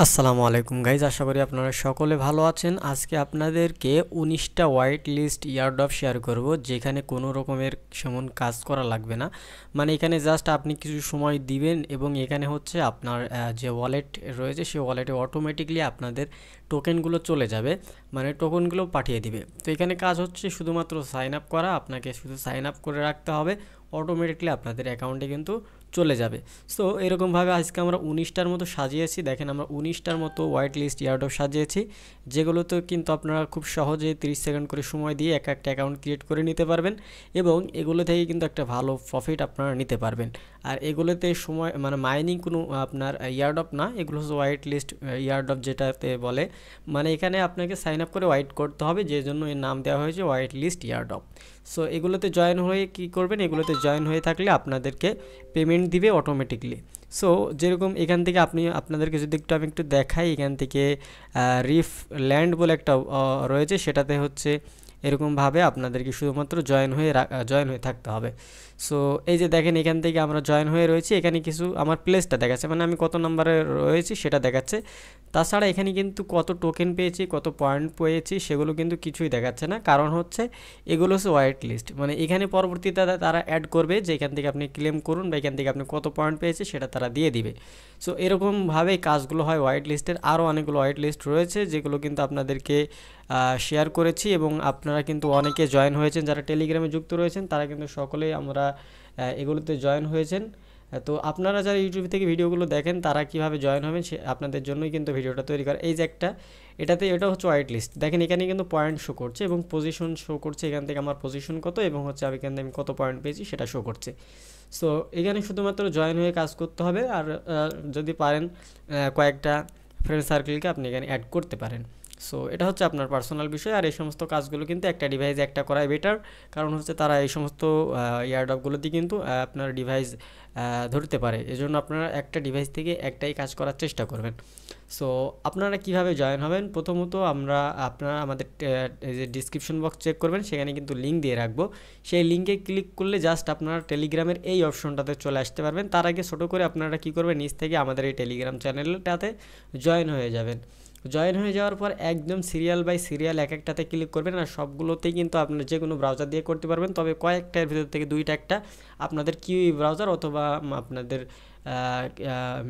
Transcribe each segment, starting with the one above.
আসসালামু আলাইকুম গাইজ, আশা করি আপনারা সকলে ভালো আছেন। আজকে আপনাদেরকে 19টা হোয়াইট লিস্ট ইয়ারড্রপ শেয়ার করব, যেখানে কোনো রকমের সেমন কাজ করা লাগবে না। মানে এখানে জাস্ট আপনি কিছু সময় দিবেন এবং এখানে হচ্ছে আপনার যে ওয়ালেট রয়েছে সেই ওয়ালেটে অটোমেটিকলি আপনাদের টোকেনগুলো চলে যাবে, মানে টোকেনগুলো পাঠিয়ে দিবে। তো এখানে কাজ হচ্ছে শুধুমাত্র সাইন আপ করা, আপনাকে শুধু সাইন আপ করে রাখতে হবে, অটোমেটিকলি আপনাদের অ্যাকাউন্টে কিন্তু চলে যাবে। সো এরকমভাবে আজকে আমরা 19টার মতো সাজিয়েছি। দেখেন, আমরা 19টার মতো হোয়াইট লিস্ট ইয়ারড্রপ সাজিয়েছি, যেগুলোতে কিন্তু আপনারা খুব সহজে 30 সেকেন্ড করে সময় দিয়ে এক একটা অ্যাকাউন্ট ক্রিয়েট করে নিতে পারবেন এবং এগুলো থেকে কিন্তু একটা ভালো প্রফিট আপনারা নিতে পারবেন। আর এগুলোতে সময় মানে মাইনিং কোনো আপনার ইয়ারড্রপ না, এগুলো হচ্ছে হোয়াইট লিস্ট ইয়ারড্রপ যেটাতে বলে। মানে এখানে আপনাকে সাইন আপ করে হোয়াইট করতে হবে, যে জন্য এর নাম দেওয়া হয়েছে হোয়াইট লিস্ট ইয়ারড্রপ। সো এগুলোতে জয়েন হয়ে কী করবেন, এগুলোতে জয়েন হয়ে থাকলে আপনাদেরকে পেমেন্ট দিবে অটোমেটিকলি। সো যেরকম এখান থেকে আপনাদেরকে যদি আমি একটু দেখাই, এখান থেকে রিফ ল্যান্ড বলে একটা রয়েছে, সেটাতে হচ্ছে এরকমভাবে আপনাদেরকে শুধুমাত্র জয়েন হয়ে থাকতে হবে। সো এই যে দেখেন, এখান থেকে আমরা জয়েন হয়ে রয়েছি, এখানে কিছু আমার প্লেসটা দেখাচ্ছে, মানে আমি কত নম্বরে রয়েছি সেটা দেখাচ্ছে। তাছাড়া এখানে কিন্তু কত টোকেন পেয়েছি, কত পয়েন্ট পেয়েছি সেগুলো কিন্তু কিছুই দেখাচ্ছে না, কারণ হচ্ছে এগুলো হচ্ছে হোয়াইট লিস্ট। মানে এখানে পরবর্তীতে তারা অ্যাড করবে যে এখান থেকে আপনি ক্লেম করুন বা এখান থেকে আপনি কত পয়েন্ট পেয়েছে সেটা তারা দিয়ে দিবে। সো এরকমভাবেই কাজগুলো হয় হোয়াইট লিস্টের। আরও অনেকগুলো হোয়াইট লিস্ট রয়েছে যেগুলো কিন্তু আপনাদেরকে শেয়ার করেছি এবং আপনারা কিন্তু অনেকে জয়েন হয়েছেন, যারা টেলিগ্রামে যুক্ত রয়েছেন তারা কিন্তু সকলেই আমরা এগুলোতে জয়েন হয়েছেন। তো আপনারা যারা ইউটিউব থেকে ভিডিওগুলো দেখেন তারা কিভাবে জয়েন হবেন সে আপনাদের জন্যই কিন্তু ভিডিওটা তৈরি করা। এই যে এটা হচ্ছে হোয়াইট লিস্ট, দেখেন এখানে কিন্তু পয়েন্ট শো করছে এবং পজিশন শো করছে, এখান থেকে আমার পজিশন কত এবং হচ্ছে এখান থেকে আমি কত পয়েন্ট পেয়েছি সেটা শো করছে। সো এখানে শুধুমাত্র জয়েন হয়ে কাজ করতে হবে, আর যদি পারেন কয়েকটা ফ্রেন্ড সার্কেলকে আপনি এখানে অ্যাড করতে পারেন। সো এটা হচ্ছে আপনার পার্সোনাল বিষয়। আর এই সমস্ত কাজগুলো কিন্তু একটা ডিভাইসে একটা করাই বেটার, কারণ হচ্ছে তারা এই সমস্ত ইয়ারড্রপগুলোতে কিন্তু আপনার ডিভাইস ধরতে পারে, এজন্য আপনারা একটা ডিভাইস থেকে একটাই কাজ করার চেষ্টা করবেন। সো আপনারা কিভাবে জয়েন হবেন, প্রথমত আপনারা আমাদের এই যে ডিসক্রিপশন বক্স চেক করবেন, সেখানে কিন্তু লিঙ্ক দিয়ে রাখবো। সেই লিঙ্কে ক্লিক করলে জাস্ট আপনারা টেলিগ্রামের এই অপশনটাতে চলে আসতে পারবেন। তার আগে ছোটো করে আপনারা কী করবেন, নিচ থেকে আমাদের এই টেলিগ্রাম চ্যানেলটাতে জয়েন হয়ে যাবেন। জয়েন হয়ে যাওয়ার পর একদম সিরিয়াল বাই সিরিয়াল এক একটাতে ক্লিক করবেন, আর সবগুলোতেই কিন্তু আপনার যে কোনো ব্রাউজার দিয়ে করতে পারবেন, তবে কয়েকটার ভিতর থেকে দুইটা একটা আপনাদের কিউই ব্রাউজার অথবা আপনাদের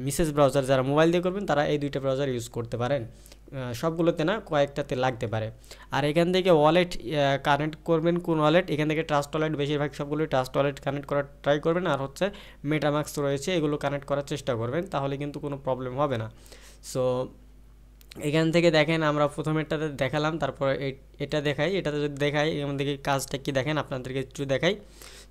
মিসেস ব্রাউজার, যারা মোবাইল দিয়ে করবেন তারা এই দুইটা ব্রাউজার ইউজ করতে পারেন, সবগুলোতে না কয়েকটাতে লাগতে পারে। আর এখান থেকে ওয়ালেট কানেক্ট করবেন, কোন ওয়ালেট, এখান থেকে ট্রাস্ট ওয়ালেট, বেশিরভাগ সবগুলোই ট্রাস্ট ওয়ালেট কানেক্ট করার ট্রাই করবেন, আর হচ্ছে মেটামাক্স রয়েছে এগুলো কানেক্ট করার চেষ্টা করবেন, তাহলে কিন্তু কোনো প্রবলেম হবে না। সো এখান থেকে দেখেন, আমরা প্রথমেরটাতে দেখালাম, তারপর এটা দেখাই, এটাতে যদি দেখাই এখান থেকে কাজটা কি দেখেন আপনাদেরকে একটু দেখাই।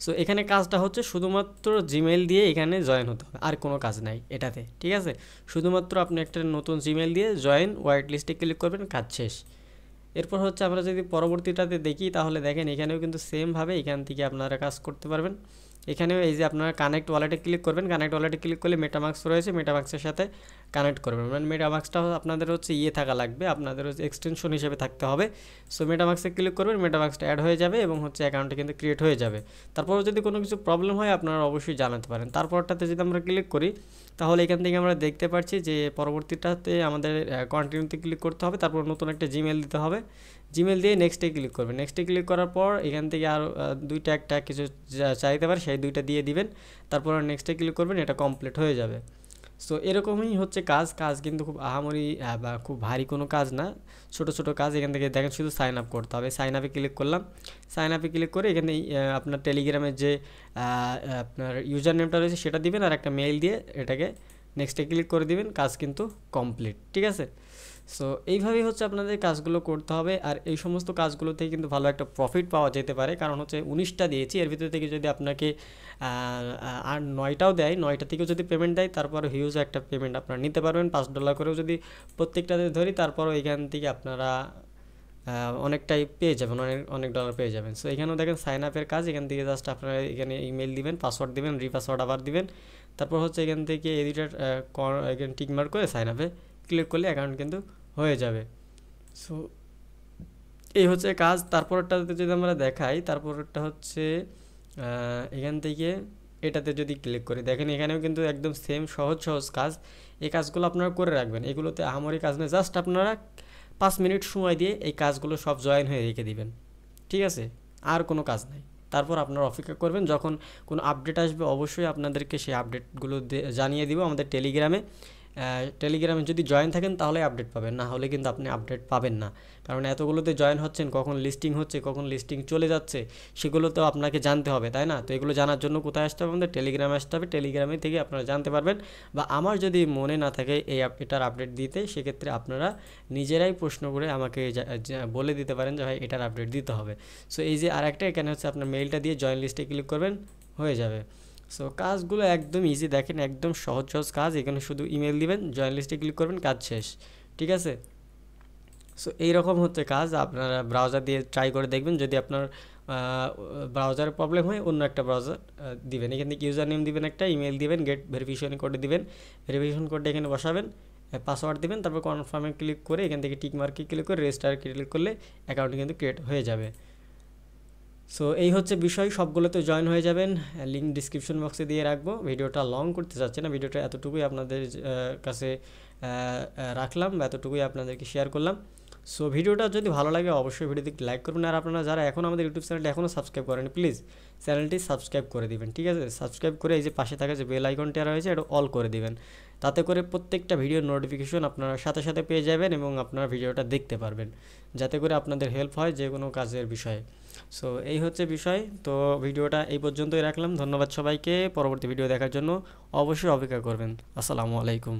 সো এখানে কাজটা হচ্ছে শুধুমাত্র জিমেল দিয়ে এখানে জয়েন হতে হবে, আর কোনো কাজ নাই এটাতে, ঠিক আছে। শুধুমাত্র আপনি একটা নতুন জিমেল দিয়ে জয়েন হোয়াইট লিস্টে ক্লিক করবেন, কাজ শেষ। এরপর হচ্ছে আমরা যদি পরবর্তীটাতে দেখি, তাহলে দেখেন এখানেও কিন্তু সেমভাবে এখান থেকে আপনারা কাজ করতে পারবেন। এখানেও এই যে আপনারা কানেক্ট ওয়ালেটে ক্লিক করবেন, কানেক্ট ওয়ালেটে ক্লিক করলে মেটামাক্স রয়েছে, মেটামাক্সের সাথে কানেক্ট করবেন। মানে মেটামাক্সটা আপনাদের হচ্ছে থাকা লাগবে, আপনাদের হচ্ছে এক্সটেনশন হিসেবে থাকতে হবে। সো মেটামাক্সে ক্লিক করবেন, মেটামাক্সটা অ্যাড হয়ে যাবে এবং হচ্ছে অ্যাকাউন্টটা কিন্তু ক্রিয়েট হয়ে যাবে। তারপরে যদি কোনো কিছু প্রবলেম হয় আপনারা অবশ্যই জানাতে পারেন। তারপরটাতে যদি আমরা ক্লিক করি, তাহলে এখান থেকে আমরা দেখতে পাচ্ছি যে পরবর্তীটাতে আমাদের কন্টিনিউতে ক্লিক করতে হবে, তারপর নতুন একটা জিমেল দিতে হবে, জিমেল দিয়ে নেক্সটে ক্লিক করবেন। নেক্সটে ক্লিক করার পর এখান থেকে আরও দুইটা একটা কিছু চাইতে পারে, সেই দুইটা দিয়ে দিবেন, তারপর নেক্সটে ক্লিক করবেন, এটা কমপ্লিট হয়ে যাবে। সো এরকমই হচ্ছে কাজ কিন্তু খুব আহামরি বা খুব ভারী কোনো কাজ না, ছোটো ছোটো কাজ। এখান থেকে দেখেন শুধু সাইন আপ করতে হবে, সাইন আপে ক্লিক করলাম, সাইন আপে ক্লিক করে এখানে আপনার টেলিগ্রামের যে আপনার ইউজার নেমটা রয়েছে সেটা দিবেন, আর একটা মেইল দিয়ে এটাকে নেক্সটে ক্লিক করে দিবেন, কাজ কিন্তু কমপ্লিট, ঠিক আছে। সো এইভাবেই হচ্ছে আপনাদের কাজগুলো করতে হবে, আর এই সমস্ত কাজগুলোতেই কিন্তু ভালো একটা প্রফিট পাওয়া যেতে পারে, কারণ হচ্ছে 19টা দিয়েছি, এর ভিতর থেকে যদি আপনাকে আর 9টাও দেয়, 9টা থেকেও যদি পেমেন্ট দেয়, তারপর হিউজ একটা পেমেন্ট আপনারা নিতে পারবেন। $5 করেও যদি প্রত্যেকটাতে ধরি, তারপরও এখান থেকে আপনারা অনেকটাই পেয়ে যাবেন, অনেক অনেক ডলার পেয়ে যাবেন। সো এখানেও দেখেন সাইন আপের কাজ, এখান থেকে জাস্ট আপনারা এখানে ইমেল দিবেন, পাসওয়ার্ড দিবেন, রিপাসওয়ার্ড আবার দিবেন, তারপর হচ্ছে এখান থেকে এডিটার এখানে টিকমার্ক করে সাইন আপে ক্লিক করলে অ্যাকাউন্ট কিন্তু হয়ে যাবে। সো এই হচ্ছে কাজ। তারপরটাতে যদি আমরা দেখাই, তারপরটা হচ্ছে এখান থেকে এটাতে যদি ক্লিক করি, দেখেন এখানেও কিন্তু একদম সেম সহজ কাজ। এই কাজগুলো আপনারা করে রাখবেন। এগুলোতে আহামরি কাজ নেই, জাস্ট আপনারা 5 মিনিট সময় দিয়ে এই কাজগুলো সব জয়েন হয়ে রেখে দিবেন, ঠিক আছে? আর কোনো কাজ নাই। তারপর আপনারা অপেক্ষা করবেন, যখন কোনো আপডেট আসবে অবশ্যই আপনাদেরকে সেই আপডেটগুলো জানিয়ে দিব আমাদের টেলিগ্রামে। টেলিগ্রামে যদি জয়েন থাকেন তাহলে আপডেট পাবেন, না হলে কিন্তু আপনি আপডেট পাবেন না। কারণ এতগুলোতে জয়েন হচ্ছেন, কখন লিস্টিং হচ্ছে, কখন লিস্টিং চলে যাচ্ছে, সেগুলো তো আপনাকে জানতে হবে, তাই না? তো এগুলো জানার জন্য কোথায় আসতে হবে? আমাদের টেলিগ্রামে আসতে হবে। টেলিগ্রামে থেকে আপনারা জানতে পারবেন। বা আমার যদি মনে না থাকে এটার আপডেট দিতে, সেক্ষেত্রে আপনারা নিজেরাই প্রশ্ন করে আমাকে বলে দিতে পারেন যে ভাই এটার আপডেট দিতে হবে। সো এই যে আরেকটা, এখানে হচ্ছে আপনার মেইলটা দিয়ে জয়েন লিস্টে ক্লিক করবেন, হয়ে যাবে। সো কাজগুলো একদম ইজি, দেখেন একদম সহজ সহজ কাজ। এখানে শুধু ইমেল দিবেন, জয়েন লিস্টে ক্লিক করবেন, কাজ শেষ, ঠিক আছে? সো এইরকম হচ্ছে কাজ। আপনারা ব্রাউজার দিয়ে ট্রাই করে দেখবেন, যদি আপনার ব্রাউজারের প্রবলেম হয় অন্য একটা ব্রাউজার দিবেন। এখান থেকে ইউজার নেম দিবেন, একটা ইমেল দিবেন, গেট ভেরিফিকেশন কোড দিবেন, ভেরিফিকেশন কোডটা এখানে বসাবেন, পাসওয়ার্ড দিবেন, তারপর কনফার্মে ক্লিক করে এখান থেকে টিক মার্কে ক্লিক করে রেজিস্টার ক্লিক করলে অ্যাকাউন্ট কিন্তু ক্রিয়েট হয়ে যাবে। সো এই হচ্ছে বিষয়, সবগুলোতে জয়েন হয়ে যাবেন। লিঙ্ক ডিসক্রিপশন বক্সে দিয়ে রাখবো। ভিডিওটা লং করতে চাচ্ছি না, ভিডিওটা এতটুকুই আপনাদের কাছে রাখলাম, বা এতটুকুই আপনাদেরকে শেয়ার করলাম। সো ভিডিওটা যদি ভালো লাগে অবশ্যই ভিডিওতে লাইক করবেন। আর আপনারা যারা এখন আমাদের ইউটিউব চ্যানেলটা এখনও সাবস্ক্রাইব করেন, প্লিজ চ্যানেলটি সাবস্ক্রাইব করে দিবেন, ঠিক আছে? সাবস্ক্রাইব করে এই যে পাশে থাকা যে বেল আইকনটা রয়েছে এটা অল করে দিবেন। তাতে করে প্রত্যেকটা ভিডিওর নোটিফিকেশন আপনারা সাথে সাথে পেয়ে যাবেন এবং আপনারা ভিডিওটা দেখতে পারবেন, যাতে করে আপনাদের হেল্প হয় যে কোনো কাজের বিষয়ে। সো এই হচ্ছে বিষয়। তো ভিডিওটা এই পর্যন্তই রাখলাম। ধন্যবাদ সবাইকে। পরবর্তী ভিডিও দেখার জন্য অবশ্যই অপেক্ষা করবেন। আসসালামু আলাইকুম।